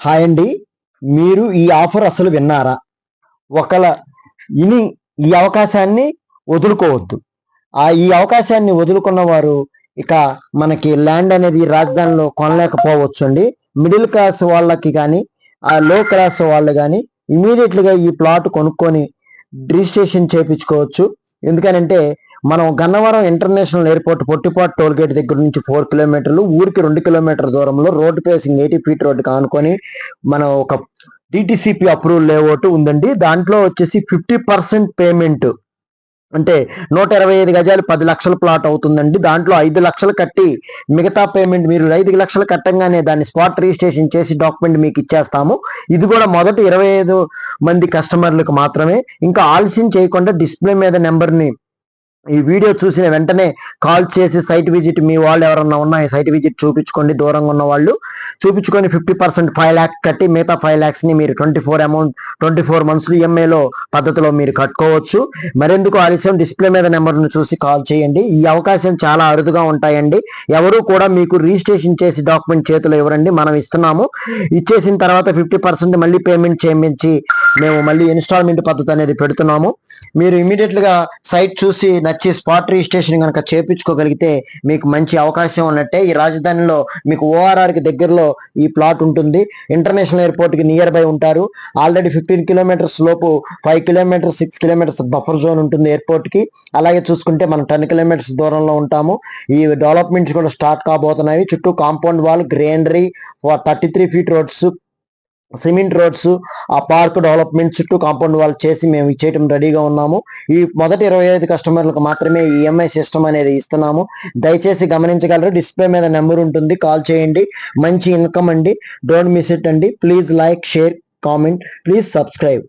Hi అండి. మీరు ఈ ఆఫర్ అసలు విన్నారా? ఒకళ ఇని ఈ అవకాశాన్ని వదులుకోవద్దు. ఈ అవకాశాన్ని వదులుకున్న వారు ఇక మనకి ల్యాండ్ అనేది రాజధానిలో కొనలేకపోవచ్చండి. మిడిల్ క్లాస్ వాళ్ళకి కానీ, లో క్లాస్ వాళ్ళు కానీ ఇమీడియట్‌గా ఈ ప్లాట్ కొనుక్కొని రిజిస్ట్రేషన్ చేపించుకోవచ్చు. ఎందుకనంటే మనం Gannavaram international airport Pottipadu toll gate దగ్గర నుంచి 4 కిలోమీటర్లు, ఊరికి 2 కిలోమీటర్ల దూరంలో రోడ్ ఫేసింగ్ 80 ఫీట్ రోడ్డుకి ఆనుకొని మనం ఒక డిటిసిపి అప్రూవల్ లేఅవుట్ ఉందండి. దాంట్లో వచ్చేసి 50% పేమెంట్ అంటే 125 గజాలు 10 లక్షల ప్లాట్ అవుతుందండి. దాంట్లో 5 లక్షలు కట్టి మిగతా పేమెంట్ మీరు 5 లక్షలు కట్టంగానే దాన్ని స్పాట్ రిజిస్ట్రేషన్ చేసి డాక్యుమెంట్ మీకు ఇచ్చేస్తాము. ఇది కూడా మొదటి 25 మంది కస్టమర్లకు మాత్రమే. ఇంకా ఆలస్యం చేయకుండా డిస్ప్లే మీద నెంబర్ని ఈ వీడియో చూసిన వెంటనే కాల్ చేసి సైట్ విజిట్ మీ వాళ్ళు ఎవరన్నా ఉన్నా సైట్ విజిట్ చూపించుకోండి. దూరంగా ఉన్న వాళ్ళు చూపించుకొని 50% 5 lakhs కట్టి మిగతా 5 lakhs ని మీరు 24 months ఈఎంఐలో పద్ధతిలో మీరు కట్టుకోవచ్చు. మరెందుకు ఆలస్యం, డిస్ప్లే మీద నెంబర్ను చూసి కాల్ చేయండి. ఈ అవకాశం చాలా అరుదుగా ఉంటాయండి. ఎవరు కూడా మీకు రిజిస్ట్రేషన్ చేసి డాక్యుమెంట్ చేతిలో ఇవ్వరండి, మనం ఇస్తున్నాము. ఇచ్చేసిన తర్వాత 50% మళ్ళీ పేమెంట్ చేయించి మేము మళ్ళీ ఇన్స్టాల్మెంట్ పద్ధతి అనేది పెడుతున్నాము. మీరు ఇమీడియట్గా సైట్ చూసి నచ్చి స్పాట్ రిజిస్ట్రేషన్ కనుక చేపించుకోగలిగితే మీకు మంచి అవకాశం ఉన్నట్టే. ఈ రాజధానిలో మీకు ఓఆర్ఆర్కి దగ్గరలో ఈ ప్లాట్ ఉంటుంది. ఇంటర్నేషనల్ ఎయిర్పోర్ట్కి నియర్ బై ఉంటారు. ఆల్రెడీ 15 కిలోమీటర్స్ లోపు 5 కిలోమీటర్స్ 6 కిలోమీటర్స్ బఫర్ జోన్ ఉంటుంది ఎయిర్పోర్ట్కి. అలాగే చూసుకుంటే మనం 10 కిలోమీటర్స్ దూరంలో ఉంటాము. ఈ డెవలప్మెంట్స్ కూడా స్టార్ట్ కాబోతున్నాయి. చుట్టూ compound wall, greenery, 33 feet roads, cement roads, ఆ పార్క్ డెవలప్మెంట్ చుట్టూ కాంపౌండ్ వాల్ చేసి మేము ఇచ్చేయటం రెడీగా ఉన్నాము. ఈ మొదటి 25 కస్టమర్లకు మాత్రమే ఈ ఈఎంఐ సిస్టమ్ అనేది ఇస్తున్నాము. దయచేసి గమనించగలరు. డిస్ప్లే మీద నెంబర్ ఉంటుంది, కాల్ చేయండి. మంచి ఇన్కమ్ అండి. డోంట్ మిస్ ఇట్ అండి. Please like, share, comment, please subscribe.